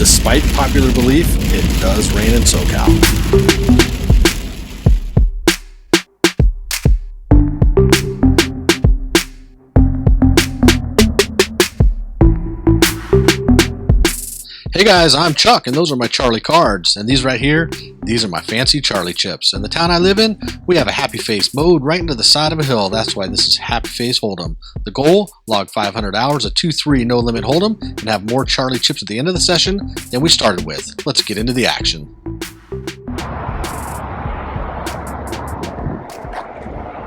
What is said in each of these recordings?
despite popular belief, it does rain in SoCal. Hey guys, I'm Chuck, and those are my Charlie cards. And these right here, these are my fancy Charlie chips. In the town I live in, we have a happy face mowed right into the side of a hill. That's why this is Happy Face Holdem. The goal, log 500 hours of 2-3 no limit Holdem, and have more Charlie chips at the end of the session than we started with. Let's get into the action.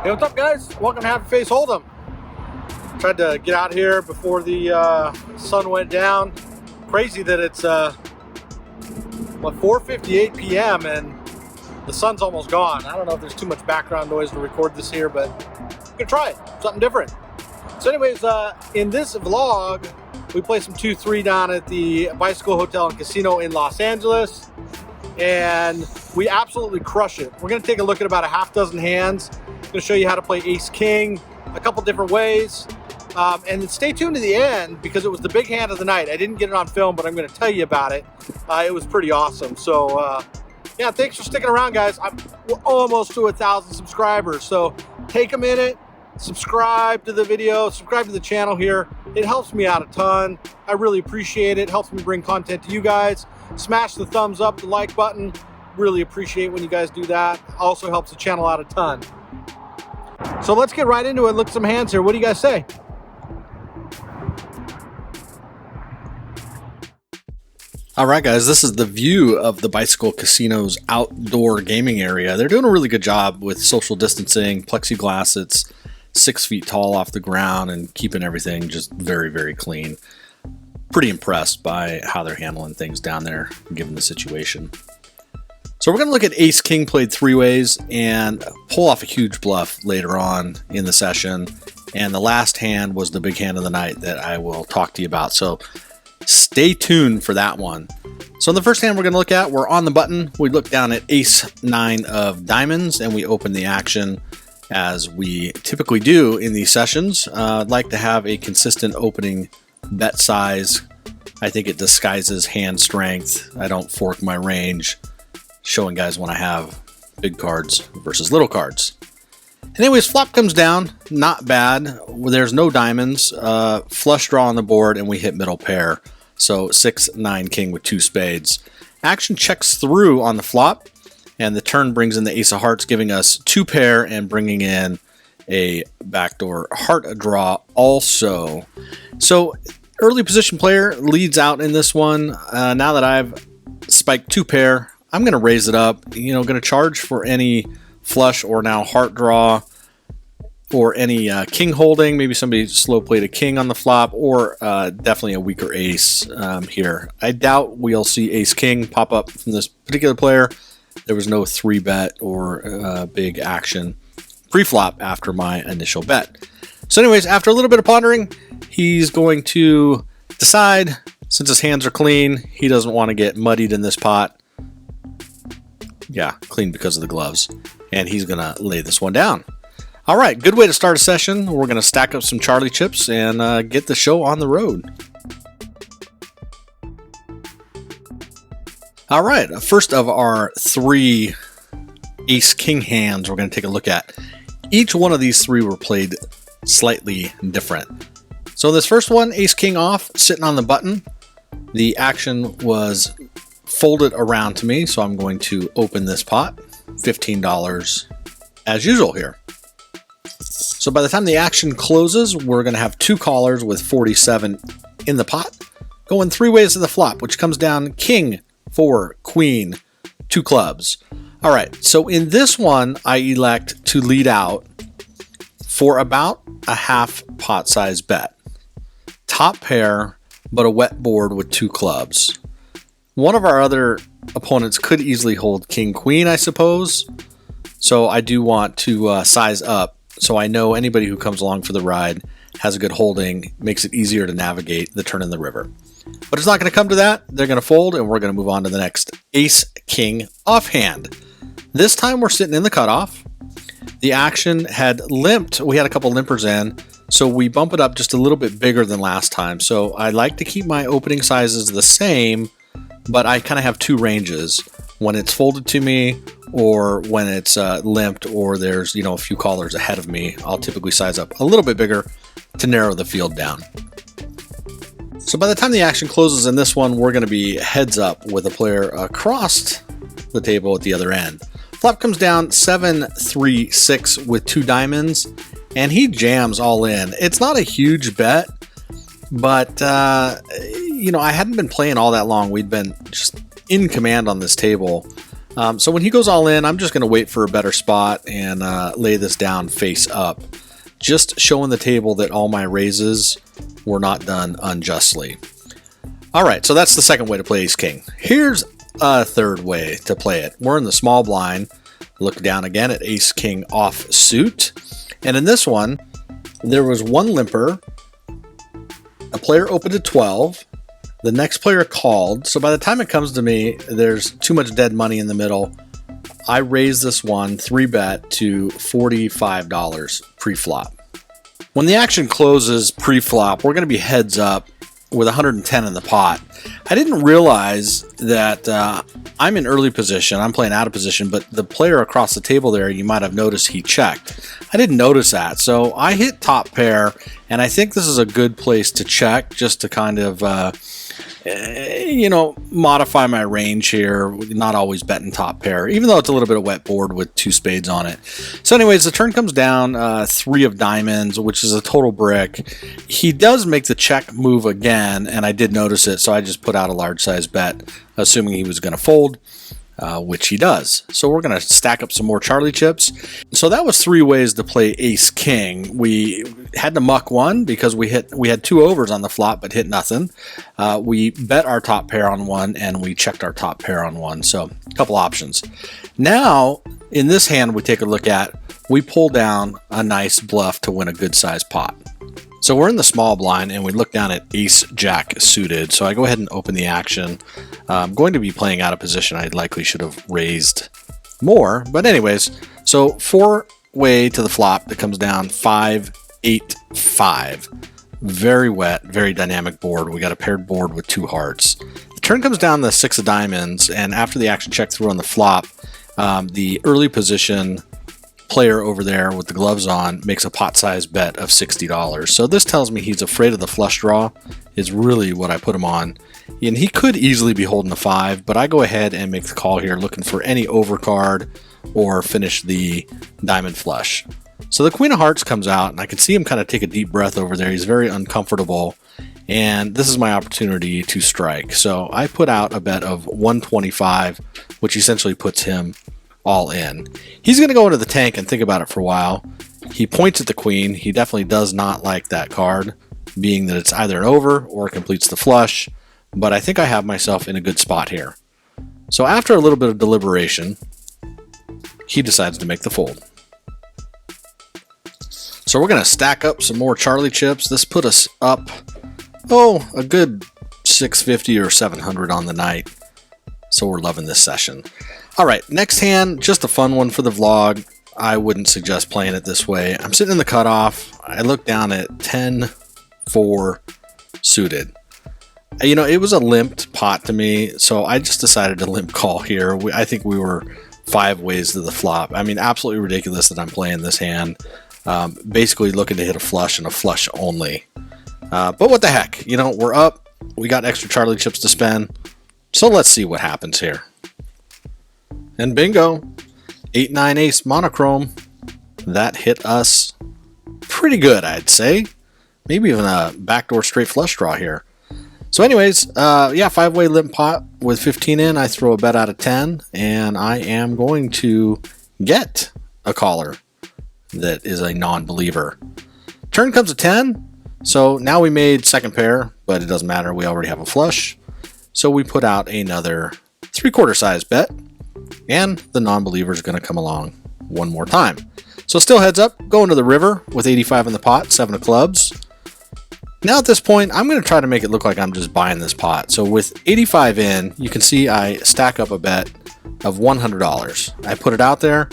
Hey, what's up guys? Welcome to Happy Face Holdem. Tried to get out here before the sun went down. Crazy that it's 4:58 p.m. and the sun's almost gone. I don't know if there's too much background noise to record this here, but I'm gonna try it, something different. So anyways, in this vlog, we play some 2-3 down at the Bicycle Hotel and Casino in Los Angeles, and we absolutely crush it. We're gonna take a look at about a half dozen hands. I'm gonna show you how to play Ace King a couple different ways. And stay tuned to the end because it was the big hand of the night. I didn't get it on film, but I'm going to tell you about it. It was pretty awesome. So, yeah, thanks for sticking around, guys. We're almost to 1,000 subscribers. So take a minute, subscribe to the video, subscribe to the channel here. It helps me out a ton. I really appreciate it. It helps me bring content to you guys. Smash the thumbs up, the like button. Really appreciate when you guys do that. Also helps the channel out a ton. So let's get right into it. Look at some hands here. What do you guys say? All right, guys, this is the view of the Bicycle Casino's outdoor gaming area. They're doing a really good job with social distancing, plexiglass. It's 6 feet tall off the ground and keeping everything just very, very clean. Pretty impressed by how they're handling things down there, given the situation. So we're going to look at Ace King played 3 ways and pull off a huge bluff later on in the session. And the last hand was the big hand of the night that I will talk to you about. So stay tuned for that one. So in the first hand we're going to look at, we're on the button. We look down at Ace 9 of diamonds and we open the action as we typically do in these sessions. I'd like to have a consistent opening bet size. I think it disguises hand strength. I don't fork my range, showing guys when I have big cards versus little cards. Anyways, flop comes down, not bad. There's no diamonds, flush draw on the board, and we hit middle pair. So 6-9 king with 2 spades. Action checks through on the flop, and the turn brings in the ace of hearts, giving us 2 pair and bringing in a backdoor heart draw also. So early position player leads out in this one. Now that I've spiked 2 pair, I'm going to raise it up. Going to charge for any flush or now heart draw or any king holding. Maybe somebody slow played a king on the flop, or definitely a weaker ace here. I doubt we'll see ace king pop up from this particular player. There was no 3-bet or big action pre-flop after my initial bet. So anyways, after a little bit of pondering, he's going to decide, since his hands are clean, he doesn't want to get muddied in this pot. Yeah, clean because of the gloves. And he's going to lay this one down. All right, good way to start a session. We're going to stack up some Charlie chips and get the show on the road. All right, first of our 3 Ace King hands we're going to take a look at. Each one of these 3 were played slightly different. So this first one, Ace King off, sitting on the button. The action was folded around to me, so I'm going to open this pot. $15 as usual here. So by the time the action closes, we're going to have 2 callers with 47 in the pot, going 3 ways to the flop, which comes down king, 4, queen, 2 clubs. All right, so in this one, I elect to lead out for about a half pot size bet. Top pair, but a wet board with 2 clubs. One of our other opponents could easily hold king, queen, I suppose. So I do want to size up so I know anybody who comes along for the ride has a good holding, makes it easier to navigate the turn in the river. But it's not going to come to that. They're going to fold, and we're going to move on to the next Ace King offhand. This time we're sitting in the cutoff. The action had limped. We had a couple limpers in, so we bump it up just a little bit bigger than last time. So I like to keep my opening sizes the same but I kind of have two ranges: when it's folded to me, or when it's limped, or there's a few callers ahead of me. I'll typically size up a little bit bigger to narrow the field down. So by the time the action closes in this one, we're going to be heads up with a player across the table at the other end. Flop comes down 7-3-6 with 2 diamonds, and he jams all in. It's not a huge bet, but I hadn't been playing all that long. We'd been just in command on this table. So when he goes all in, I'm just going to wait for a better spot and lay this down face up, just showing the table that all my raises were not done unjustly. All right, so that's the second way to play Ace King. Here's a third way to play it. We're in the small blind. Look down again at Ace King off suit. And in this one, there was one limper. A player opened at 12. The next player called. So by the time it comes to me, there's too much dead money in the middle. I raise this one 3-bet to $45 pre-flop. When the action closes pre-flop, we're going to be heads up with 110 in the pot. I didn't realize that I'm in early position. I'm playing out of position, but the player across the table there, you might have noticed he checked. I didn't notice that, so I hit top pair, and I think this is a good place to check just to kind of modify my range here, not always betting top pair, even though it's a little bit of wet board with 2 spades on it. So anyways, the turn comes down 3 of diamonds, which is a total brick. He does make the check move again, and I did notice it, so I just put out a large size bet, assuming he was going to fold, which he does. So we're going to stack up some more Charlie chips. So that was 3 ways to play Ace King. We had to muck one because we had 2 overs on the flop but hit nothing. We bet our top pair on one and we checked our top pair on one. So a couple options. Now in this hand we take a look at, we pull down a nice bluff to win a good sized pot. So we're in the small blind and we look down at Ace Jack suited. So I go ahead and open the action. I'm going to be playing out of position. I likely should have raised more, but anyways, so 4-way to the flop that comes down 5-8-5. Very wet, very dynamic board. We got a paired board with 2 hearts. The turn comes down the 6 of diamonds, and after the action check through on the flop, the early position player over there with the gloves on makes a pot size bet of $60. So this tells me he's afraid of the flush draw is really what I put him on. And he could easily be holding the 5, but I go ahead and make the call here looking for any overcard or finish the diamond flush. So the Queen of Hearts comes out and I can see him kind of take a deep breath over there. He's very uncomfortable and this is my opportunity to strike. So I put out a bet of 125, which essentially puts him all in. He's going to go into the tank and think about it for a while. He points at the queen. He definitely does not like that card, being that it's either an over or it completes the flush, but I think I have myself in a good spot here. So after a little bit of deliberation, he decides to make the fold. So we're going to stack up some more Charlie chips. This put us up, a good 650 or 700 on the night. So we're loving this session. All right, next hand, just a fun one for the vlog. I wouldn't suggest playing it this way. I'm sitting in the cutoff. I look down at 10-4 suited. It was a limped pot to me, so I just decided to limp call here. I think we were 5 ways to the flop. I mean, absolutely ridiculous that I'm playing this hand. Basically looking to hit a flush and a flush only. But what the heck? We're up. We got extra Charlie chips to spend. So let's see what happens here. And bingo, 8-9 ace monochrome. That hit us pretty good, I'd say. Maybe even a backdoor straight flush draw here. So anyways, 5-way limp pot with 15 in. I throw a bet out of 10, and I am going to get a caller that is a non-believer. Turn comes to 10, so now we made second pair, but it doesn't matter. We already have a flush. So we put out another 3/4 size bet, and the non-believer is going to come along one more time. So still heads up, going to the river with 85 in the pot, 7 of clubs. Now at this point, I'm going to try to make it look like I'm just buying this pot. So with 85 in, you can see I stack up a bet of $100. I put it out there,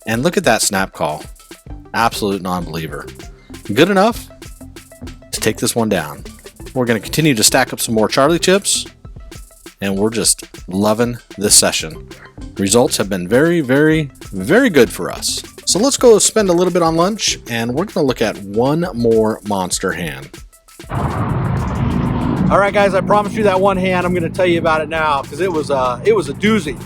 and look at that snap call. Absolute non-believer. Good enough to take this one down. We're going to continue to stack up some more Charlie chips. and we're just loving this session. Results have been very, very, very good for us. So let's go spend a little bit on lunch, and we're going to look at one more monster hand. All right, guys, I promised you that one hand. I'm going to tell you about it now because it was a doozy.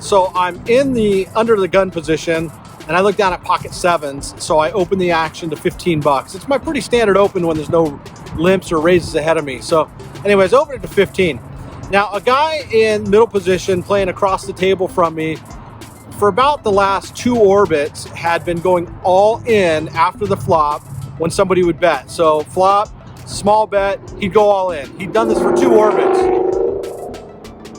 So I'm in the under the gun position, and I look down at pocket sevens. So I open the action to 15 bucks. It's my pretty standard open when there's no limps or raises ahead of me. So anyways, open it to 15. Now, a guy in middle position playing across the table from me for about the last 2 orbits had been going all in after the flop when somebody would bet. So flop, small bet, he'd go all in. He'd done this for 2 orbits.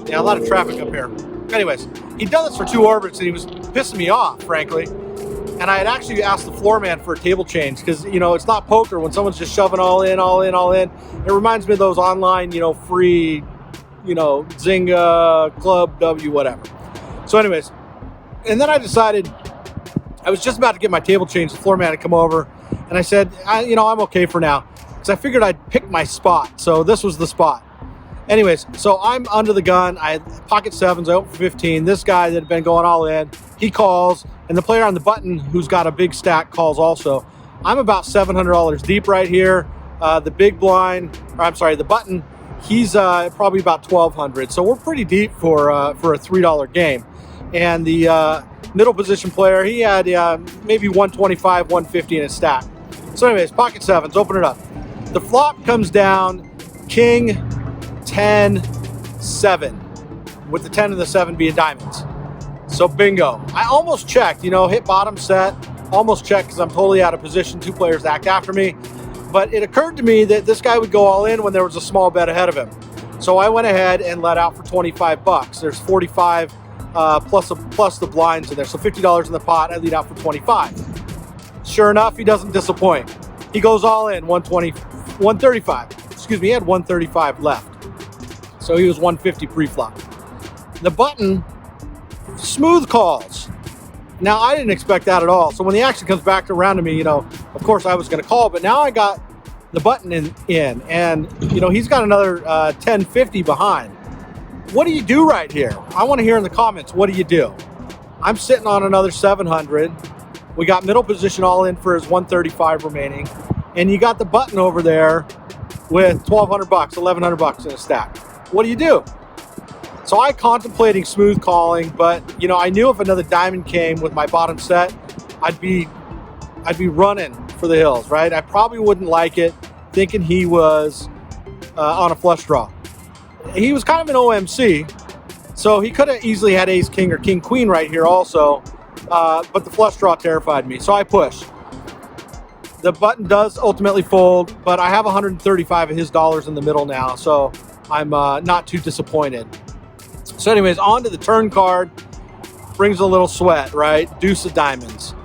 Yeah, a lot of traffic up here. Anyways, he'd done this for 2 orbits, and he was pissing me off, frankly. And I had actually asked the floor man for a table change because, you know, it's not poker when someone's just shoving all in, all in, all in. It reminds me of those online, you know, free, you know, Zynga, Club W, whatever. So anyways, and then I decided, I was just about to get my table changed. The floor man had come over, and I said, you know, I'm okay for now. Because I figured I'd pick my spot. So this was the spot. Anyways, so I'm under the gun. I had pocket sevens. I open for 15. This guy that had been going all in, he calls. And the player on the button who's got a big stack calls also. I'm about $700 deep right here. The big blind, or I'm sorry, the button, he's probably about $1,200. So we're pretty deep for a $3 game. And the middle position player, he had maybe 125, 150 in his stack. So anyways, pocket sevens, open it up. The flop comes down, king, 10, 7, with the 10 and the 7 being diamonds. So bingo. I almost checked, you know, hit bottom set, almost checked because I'm totally out of position. 2 players act after me. But it occurred to me that this guy would go all in when there was a small bet ahead of him. So I went ahead and let out for 25 bucks. There's 45 plus the blinds in there. So $50 in the pot, I lead out for 25. Sure enough, he doesn't disappoint. He goes all in, 135. Excuse me, he had 135 left. So he was 150 pre-flop. The button smooth calls. Now, I didn't expect that at all. So when the action comes back around to me, you know, of course I was going to call, but now I got the button in and, you know, he's got another 1050 behind. What do you do right here? I want to hear in the comments, what do you do? I'm sitting on another 700. We got middle position all in for his 135 remaining. And you got the button over there with 1,200 bucks, 1,100 bucks in a stack. What do you do? So I contemplating smooth calling, but you know, I knew if another diamond came with my bottom set, I'd be running for the hills, right? I probably wouldn't like it, thinking he was on a flush draw. He was kind of an OMC, so he could have easily had ace king or king queen right here also, but the flush draw terrified me, so I pushed. The button does ultimately fold, but I have 135 of his dollars in the middle now, so I'm not too disappointed. So anyways, on to the turn card. Brings a little sweat, right? Deuce of diamonds.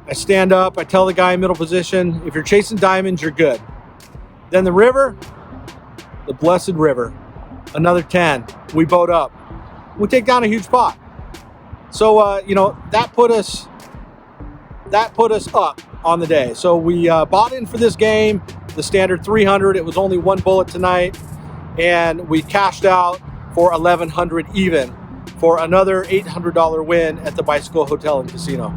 I stand up. I tell the guy in middle position, if you're chasing diamonds, you're good. Then the river, the blessed river. Another 10. We boat up. We take down a huge pot. So, you know, that put us up on the day. So we bought in for this game, the standard 300. It was only 1 bullet tonight. And we cashed out for 1,100 even for another $800 win at the Bicycle Hotel and Casino.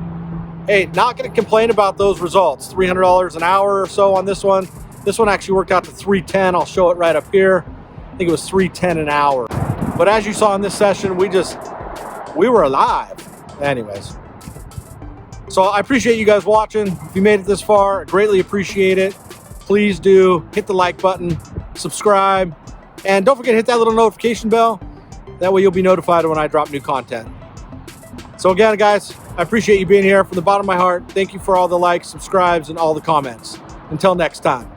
Hey, not going to complain about those results. $300 an hour or so on this one. This one actually worked out to $310. I'll show it right up here. I think it was $310 an hour. But as you saw in this session, we were alive. Anyways. So I appreciate you guys watching. If you made it this far, I greatly appreciate it. Please do hit the like button, subscribe, and don't forget to hit that little notification bell. That way you'll be notified when I drop new content. So again, guys, I appreciate you being here from the bottom of my heart. Thank you for all the likes, subscribes, and all the comments. Until next time.